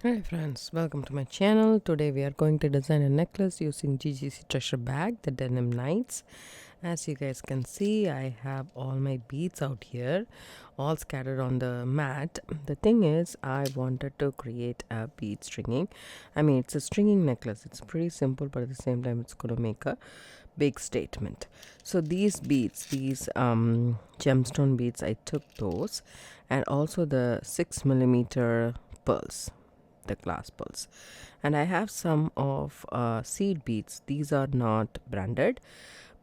Hi friends, welcome to my channel. Today we are going to design a necklace using GGC treasure bag, the Denim Knights. As you guys can see, I have all my beads out here, all scattered on the mat. The thing is, I wanted to create a bead stringing. It's a stringing necklace. It's pretty simple, but at the same time, it's going to make a big statement. So these beads, these gemstone beads, I took those, and also the 6mm pearls, the glass pearls, and I have some of seed beads. These are not branded,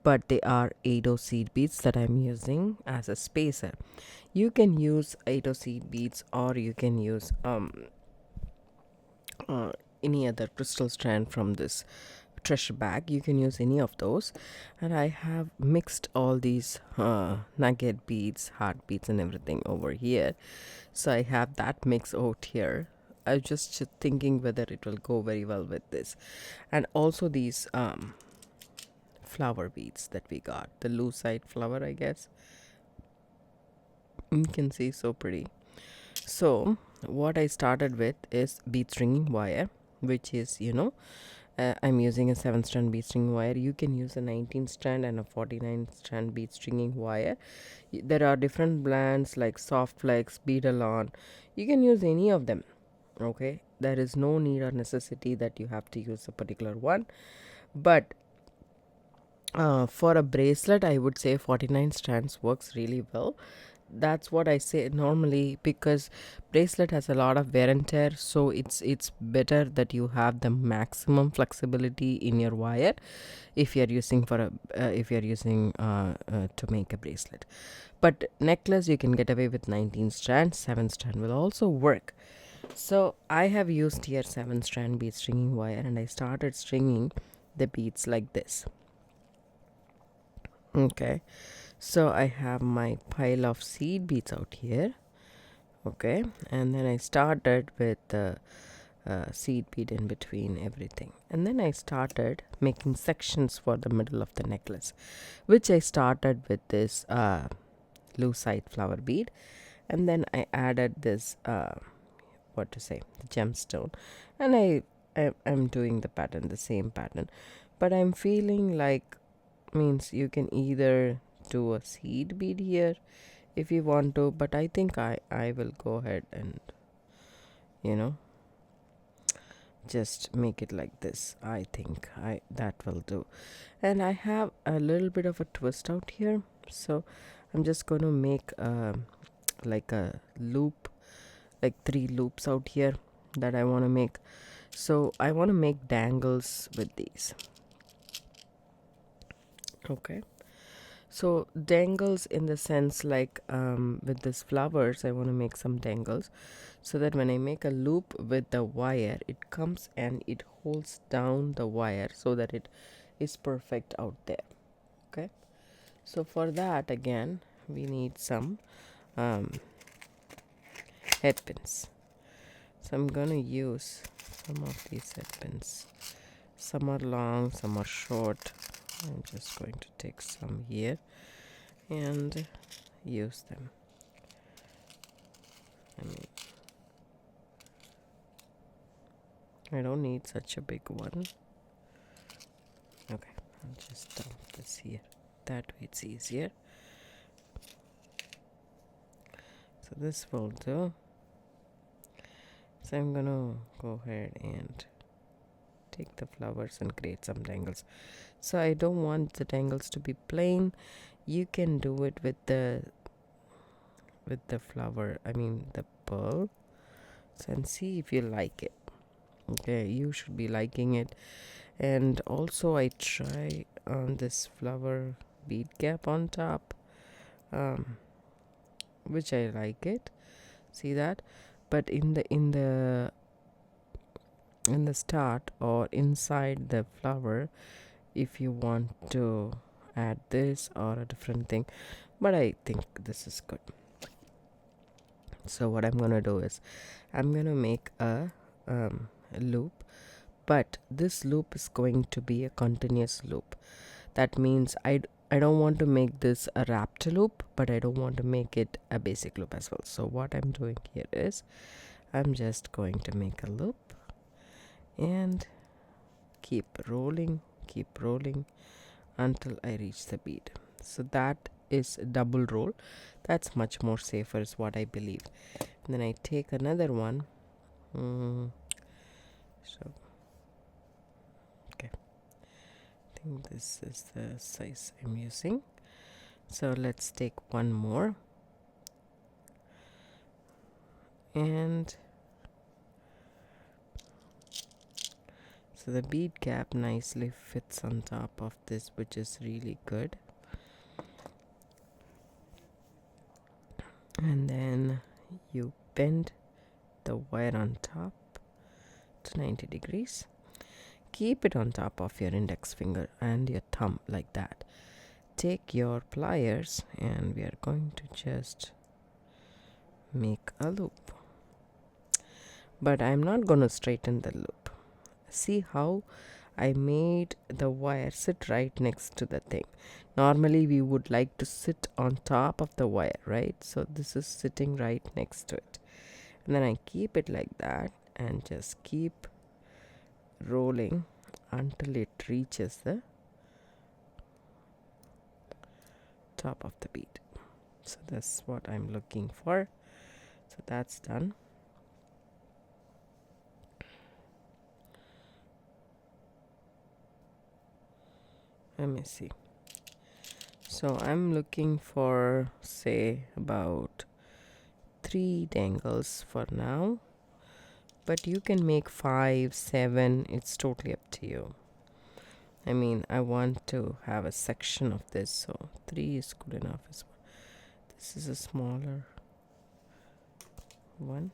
but they are 8 seed beads that I'm using as a spacer. You can use 8 seed beads, or you can use uh, any other crystal strand from this treasure bag. You can use any of those, and I have mixed all these nugget beads, heart beads, and everything over here. So I have that mix out here. I was just thinking whether it will go very well with this, and also these flower beads that we got, the lucite flower, I guess. You can see, so pretty. So what I started with is bead stringing wire, which is, I'm using a 7 strand bead stringing wire. You can use a 19 strand and a 49 strand bead stringing wire. There are different brands like Soft Flex, Beadalon. You can use any of them. Okay, there is no need or necessity that you have to use a particular one, but for a bracelet, I would say 49 strands works really well. That's what I say normally, because bracelet has a lot of wear and tear, so it's better that you have the maximum flexibility in your wire if you're using to make a bracelet. But necklace, you can get away with 19 strands. 7 strand will also work. So I have used here 7 strand bead stringing wire, and I started stringing the beads like this. Okay, so I have my pile of seed beads out here. Okay, and then I started with the seed bead in between everything, and then I started making sections for the middle of the necklace, which I started with this lucite flower bead, and then I added this the gemstone, and I'm doing the pattern, the same pattern, but I'm feeling like, means you can either do a seed bead here if you want to, but I think I will go ahead and you know just make it like this. I think I that will do. And I have a little bit of a twist out here, so I'm just going to make like a loop, like 3 loops out here that I want to make. So I want to make dangles with these. Okay, so dangles in the sense like with these flowers, I want to make some dangles so that when I make a loop with the wire, it comes and it holds down the wire so that it is perfect out there. Okay, so for that, again, we need some head pins. So I'm gonna use some of these head pins. Some are long, some are short. I'm just going to take some here and use them. I don't need such a big one. Okay, I'll just dump this here. That way it's easier. So this will do. So I'm gonna go ahead and take the flowers and create some tangles. So I don't want the tangles to be plain. You can do it with the flower, the pearl. So, and see if you like it. Okay, you should be liking it. And also I try on this flower bead cap on top, which I like it. See that? But in the start or inside the flower, if you want to add this or a different thing, but I think this is good. So what I'm gonna do is I'm gonna make a loop, but this loop is going to be a continuous loop. That means I don't want to make this a wrapped loop, but I don't want to make it a basic loop as well. So what I'm doing here is I'm just going to make a loop and keep rolling until I reach the bead. So that is a double roll. That's much more safer is what I believe. And then I take another one. So okay, I think this is the size I'm using. So let's take one more, and so the bead cap nicely fits on top of this, which is really good. And then you bend the wire on top to 90 degrees. Keep it on top of your index finger and your thumb like that. Take your pliers and we are going to just make a loop. But I'm not going to straighten the loop. See how I made the wire sit right next to the thing. Normally we would like to sit on top of the wire, right? So this is sitting right next to it. And then I keep it like that and just keep rolling until it reaches the top of the bead. So that's what I'm looking for. So that's done. Let me see. So I'm looking for, say, about 3 dangles for now, but you can make 5, 7. It's totally up to you. I mean, I want to have a section of this, so 3 is good enough as well. This is a smaller one.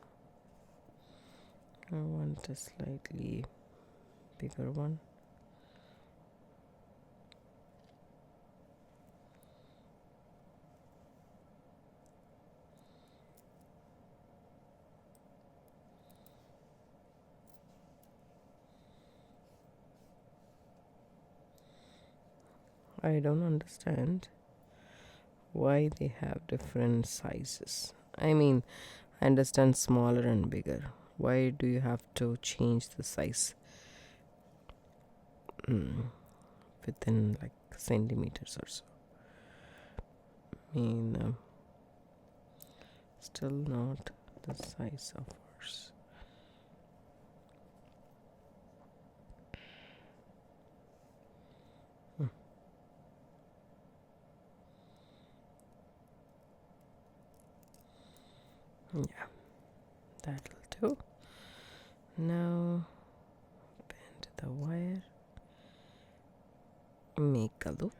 I want a slightly bigger one. I don't understand why they have different sizes. I mean, I understand smaller and bigger. Why do you have to change the size within like centimeters or so? I mean, still not the size of ours. Yeah, that'll do. Now bend the wire, make a loop.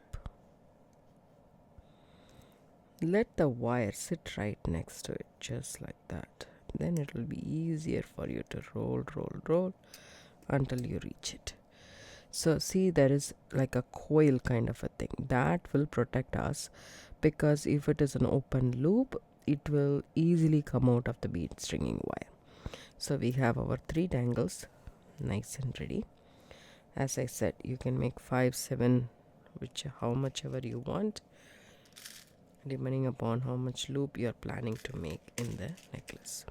Let the wire sit right next to it, just like that. Then it will be easier for you to roll until you reach it. So see, there is like a coil kind of a thing that will protect us, because if it is an open loop, it will easily come out of the bead stringing wire. So we have our 3 dangles nice and ready. As I said, you can make 5, 7, how much ever you want, depending upon how much loop you are planning to make in the necklace.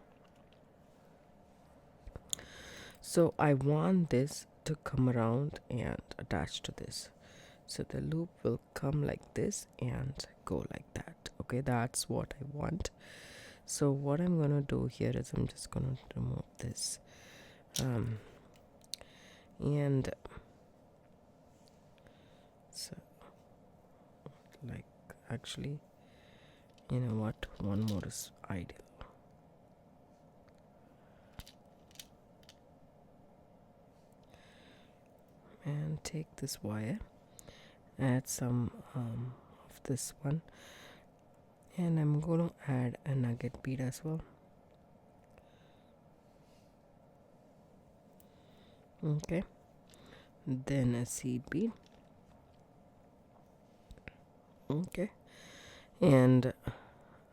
So I want this to come around and attach to this. So the loop will come like this and go like that. Okay, that's what I want. So what I'm gonna do here is I'm just gonna remove this and so like, actually, you know what, one more is ideal. And take this wire, add some of this one, and I'm going to add a nugget bead as well. Okay, then a seed bead. Okay, and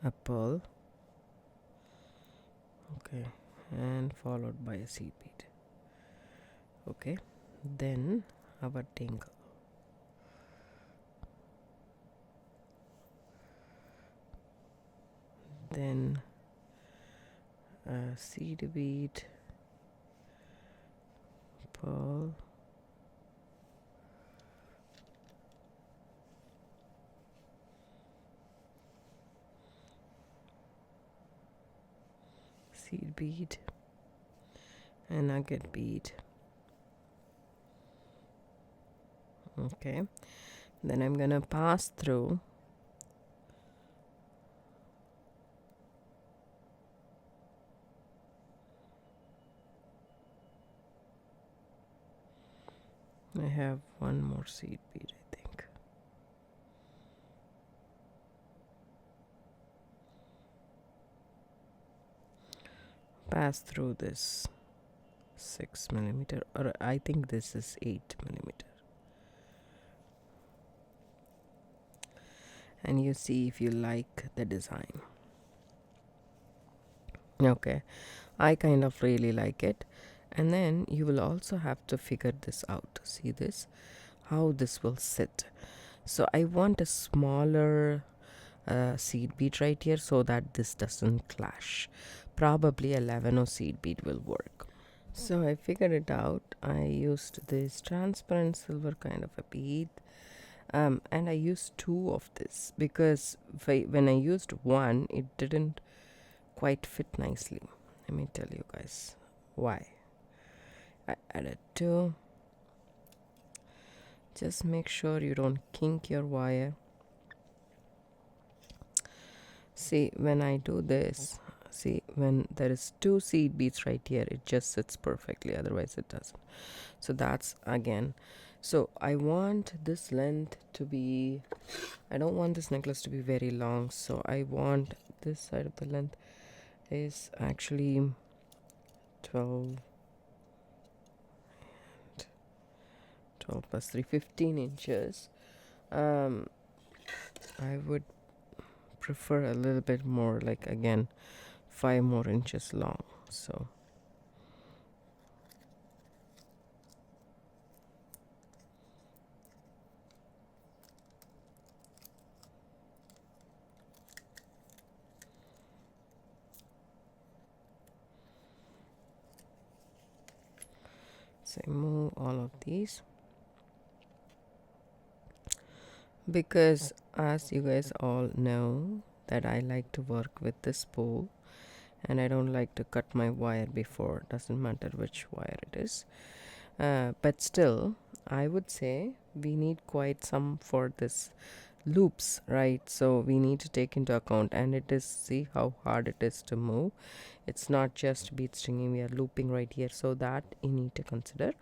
a pearl. Okay, and followed by a seed bead. Okay, then our dangle. Then seed bead, pearl, seed bead, and nugget bead. Okay, then I'm gonna pass through I have one more seed bead, I think. Pass through this 6mm, or I think this is 8mm. And you see if you like the design. Okay, I kind of really like it. And then you will also have to figure this out. See this? How this will sit. So I want a smaller seed bead right here so that this doesn't clash. Probably 11 seed bead will work. So I figured it out. I used this transparent silver kind of a bead. And I used 2 of this because when I used 1, it didn't quite fit nicely. Let me tell you guys why. I added 2. Just make sure you don't kink your wire. See, when I do this, see, when there is 2 seed beads right here, it just sits perfectly, otherwise it doesn't. So that's again. So I want this length to be, I don't want this necklace to be very long, so I want this side of the length is actually 12 plus 3, 15 inches. I would prefer a little bit more, like again 5 more inches long. So I move all of these because as you guys all know that I like to work with this spool and I don't like to cut my wire before, doesn't matter which wire it is. But still I would say we need quite some for this loops, right? So we need to take into account, and it is, see how hard it is to move. It's not just bead stringing, we are looping right here, so that you need to consider.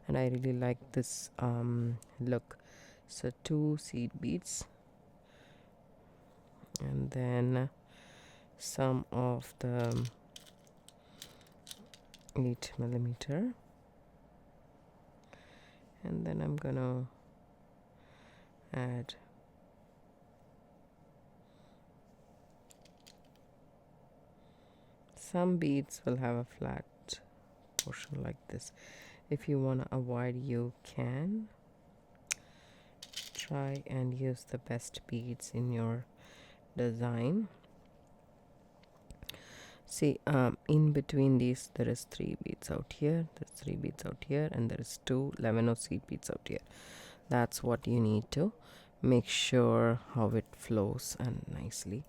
And I really like this look. So 2 seed beads and then some of the 8mm, and then I'm gonna add some beads will have a flat portion like this. If you want to avoid, you can try and use the best beads in your design. See, in between these there is 3 beads out here, there's 3 beads out here, and there is 2 11 seed beads out here. That's what you need to make sure how it flows and nicely.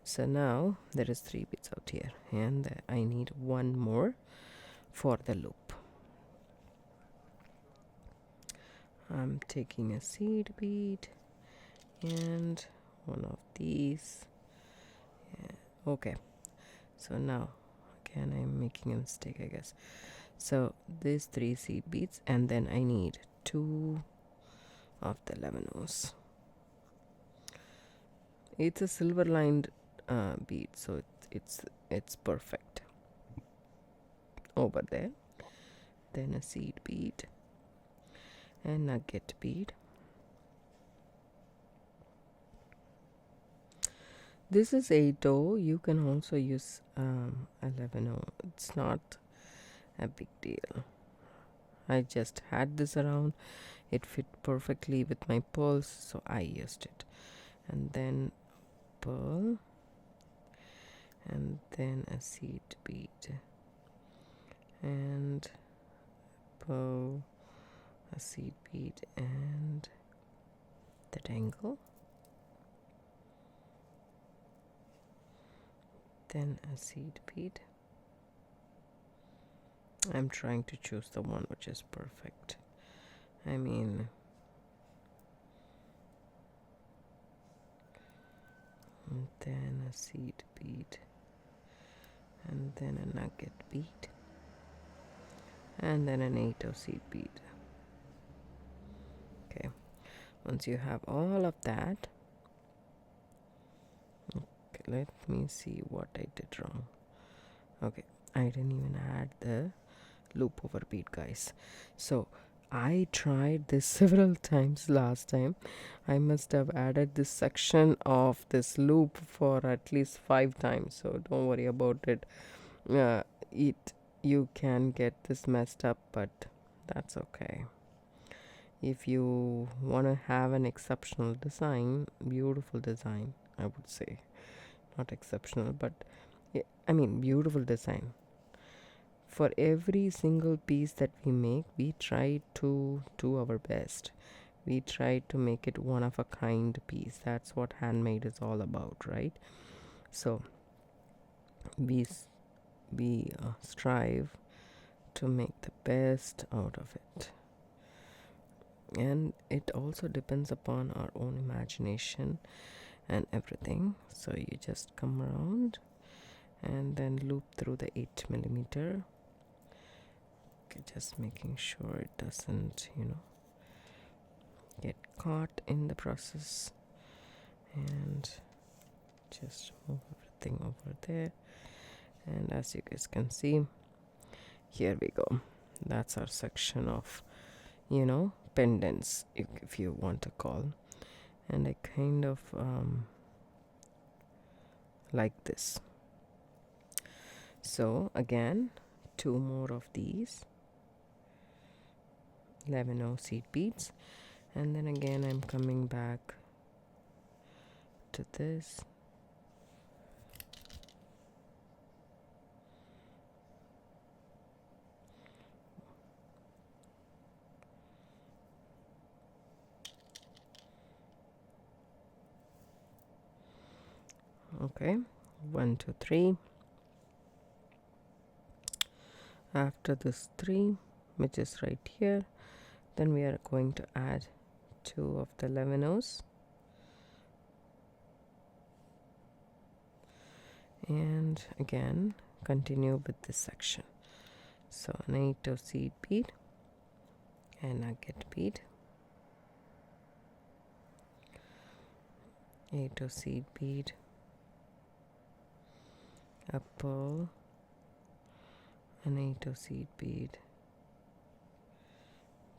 So now there is 3 beads out here, and I need 1 more for the loop. I'm taking a seed bead and one of these. Yeah. Okay, so now again I'm making a mistake, I guess. So these 3 seed beads, and then I need 2 of the 11's. It's a silver lined bead, so it's perfect over there. Then a seed bead and nugget bead. This is 8/0. You can also use 11/0. It's not a big deal. I just had this around. It fit perfectly with my pearls, so I used it. And then pearl and then a seed bead, and bow, a seed bead, and the dangle, then a seed bead. I'm trying to choose the one which is perfect. I mean, and then a seed bead, and then a nugget bead, and then an 8 of seed bead. Okay, once you have all of that, okay, let me see what I did wrong. Okay, I didn't even add the loop over bead, guys. So I tried this several times last time. I must have added this section of this loop for at least 5 times, so don't worry about it. You can get this messed up, but that's okay. If you want to have an exceptional design, beautiful design, I would say, not exceptional, but I mean beautiful design, for every single piece that we make, we try to do our best. We try to make it one of a kind piece. That's what handmade is all about, right? So we strive to make the best out of it, and it also depends upon our own imagination and everything. So you just come around and then loop through the 8mm. Okay, just making sure it doesn't, get caught in the process, and just move everything over there. And as you guys can see, here we go. That's our section of, pendants, if you want to call. And I kind of like this. So again, 2 more of these 11 seed beads, and then again I'm coming back to this, okay, 1 2 3. After this 3, which is right here, then we are going to add 2 of the 11 and again continue with this section. So an 8 seed bead and nugget bead, 8 seed bead, a pearl, an 8 seed bead,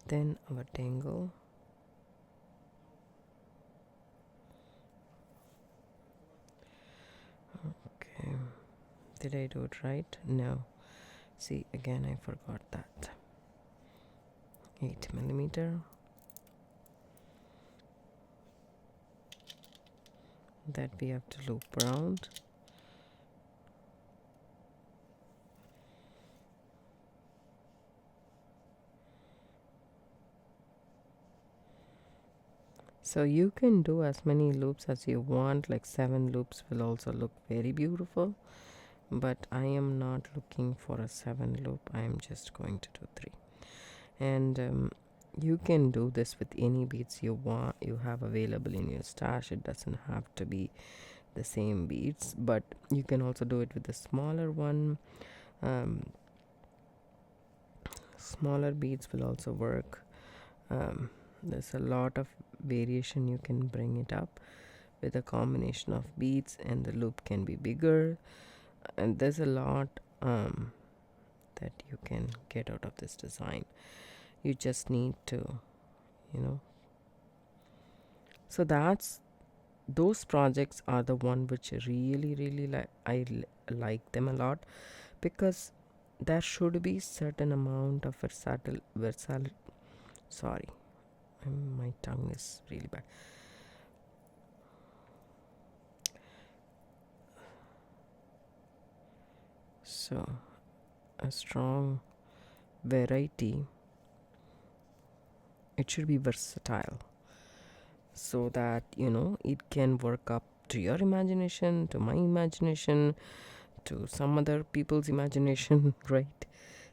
then our dangle, okay, did I do it right? No, see, again I forgot that 8mm, that we have to loop around. So you can do as many loops as you want, like 7 loops will also look very beautiful, but I am not looking for a 7 loop. I am just going to do 3. And you can do this with any beads you have available in your stash. It doesn't have to be the same beads, but you can also do it with the smaller one. Smaller beads will also work. There's a lot of variation. You can bring it up with a combination of beads, and the loop can be bigger, and there's a lot that you can get out of this design. You just need to, so those projects are the one which really like them a lot, because there should be certain amount of versatile. Sorry, my tongue is really bad. So a strong variety, it should be versatile, so that it can work up to your imagination, to my imagination, to some other people's imagination, right?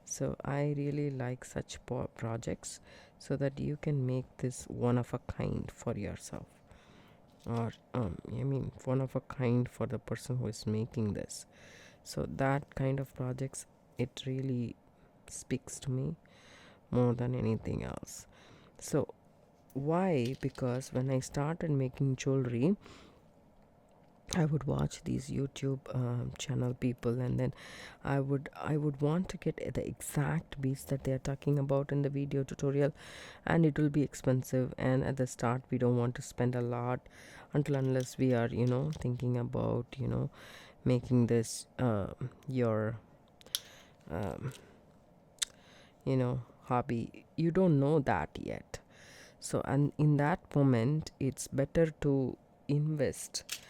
So I really like such projects, so that you can make this one of a kind for yourself, or one of a kind for the person who is making this. So that kind of projects, it really speaks to me more than anything else. So why? Because when I started making jewelry, I would watch these YouTube channel people, and then I would want to get the exact beads that they are talking about in the video tutorial, and it will be expensive. And at the start, we don't want to spend a lot until unless we are thinking about making this your um, hobby. You don't know that yet. So, and in that moment, it's better to invest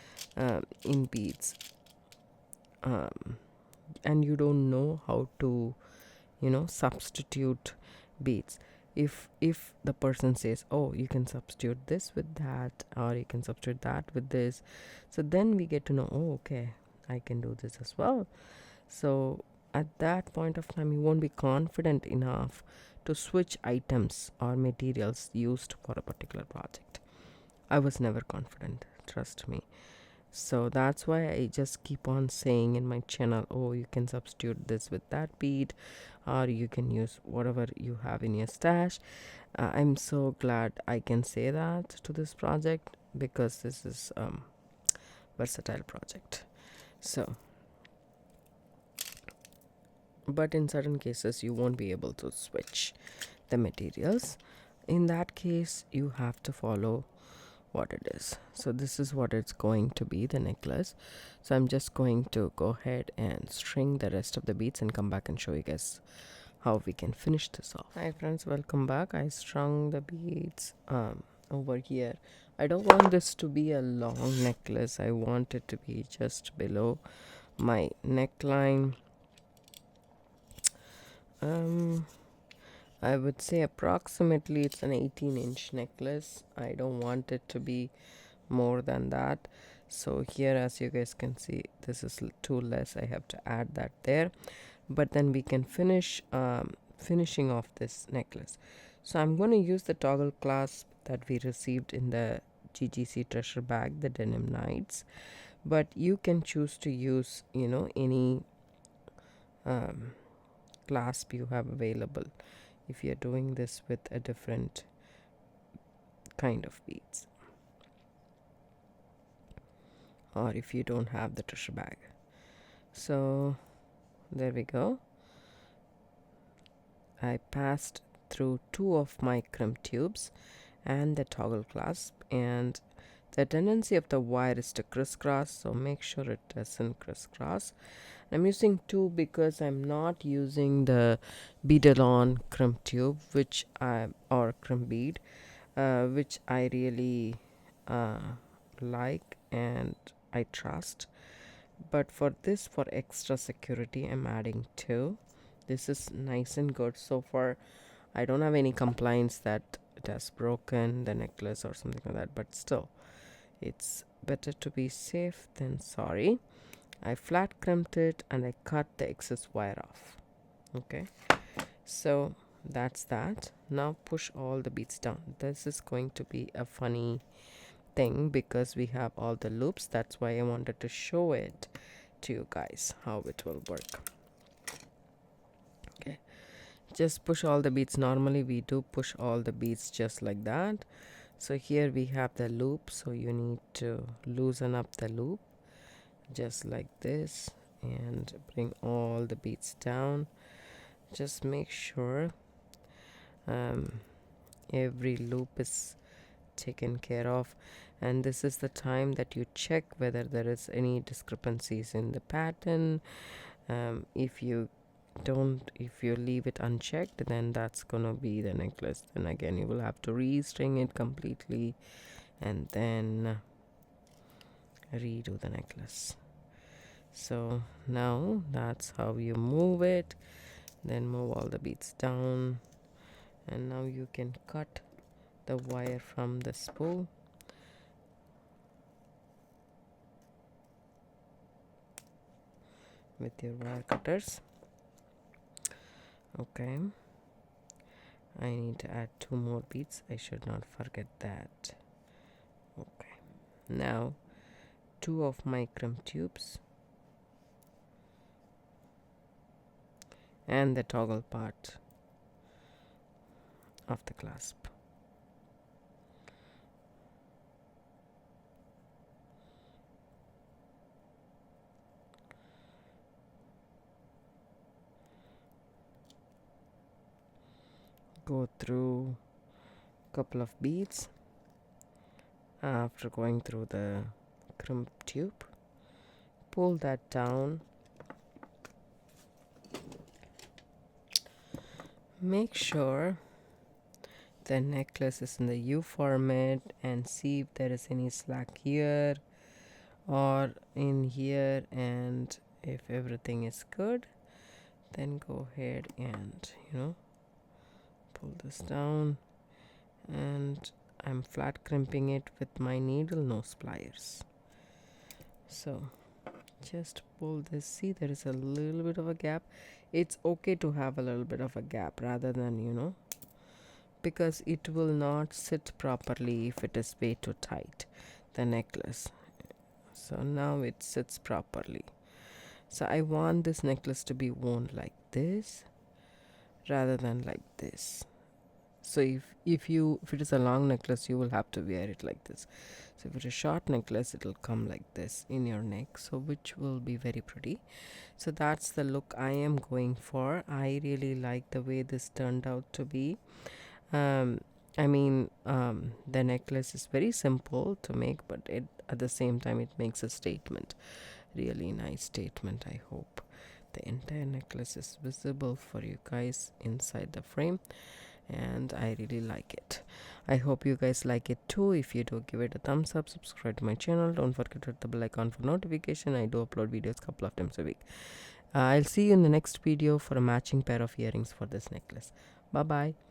in beads, and you don't know how to substitute beads. If the person says, oh, you can substitute this with that, or you can substitute that with this, so then we get to know, oh, okay, I can do this as well. So at that point of time, you won't be confident enough to switch items or materials used for a particular project. I was never confident, trust me. So that's why I just keep on saying in my channel, oh, you can substitute this with that bead, or you can use whatever you have in your stash. I'm so glad I can say that to this project, because this is versatile project. So, but in certain cases you won't be able to switch the materials. In that case, you have to follow what it is. So this is what it's going to be, the necklace. So I'm just going to go ahead and string the rest of the beads and come back and show you guys how we can finish this off. Hi friends, welcome back. I strung the beads over here. I don't want this to be a long necklace. I want it to be just below my neckline. I would say approximately it's an 18-inch necklace. I don't want it to be more than that. So here, as you guys can see, this is too less. I have to add that there. But then we can finishing off this necklace. So I'm going to use the toggle clasp that we received in the GGC treasure bag, the Denim Knights. But you can choose to use any clasp you have available if you're doing this with a different kind of beads, or if you don't have the treasure bag. So there we go. I passed through 2 of my crimp tubes and the toggle clasp, and the tendency of the wire is to crisscross, so make sure it doesn't crisscross. I'm using 2 because I'm not using the beaded on crimp tube, or crimp bead, which I really like and I trust. But for this, for extra security, I'm adding 2. This is nice and good. So far, I don't have any complaints that it has broken the necklace or something like that, but still, it's better to be safe than sorry. I flat crimped it and I cut the excess wire off. Okay, so that's that. Now push all the beads down. This is going to be a funny thing because we have all the loops. That's why I wanted to show it to you guys how it will work. Okay, just push all the beads. Normally we do push all the beads just like that. So here we have the loop, so you need to loosen up the loop just like this and bring all the beads down. Just make sure every loop is taken care of, and this is the time that you check whether there is any discrepancies in the pattern. If you leave it unchecked, then that's gonna be the necklace. Then again you will have to restring it completely and then redo the necklace. So now that's how you move it. Then move all the beads down, and now you can cut the wire from the spool. With your wire cutters. Okay, I need to add 2 more beads. I should not forget that. Okay, now 2 of Macrame tubes and the toggle part of the clasp. Go through a couple of beads. After going through the crimp tube, pull that down. Make sure the necklace is in the U format and see if there is any slack here or in here, and if everything is good, then go ahead and pull this down. And I'm flat crimping it with my needle nose pliers. So just pull this. See, there is a little bit of a gap. It's okay to have a little bit of a gap rather than because it will not sit properly if it is way too tight, the necklace. So now it sits properly. So I want this necklace to be worn like this rather than like this. So if it is a long necklace, you will have to wear it like this. So if it's a short necklace, it will come like this in your neck, so which will be very pretty. So that's the look I am going for. I really like the way this turned out to be. The necklace is very simple to make, but at the same time it makes a statement. Really nice statement. I hope the entire necklace is visible for you guys inside the frame, and I really like it. I hope you guys like it too. If you do, give it a thumbs up, subscribe to my channel, don't forget to hit the bell icon for notification. I do upload videos a couple of times a week. I'll see you in the next video for a matching pair of earrings for this necklace. Bye bye.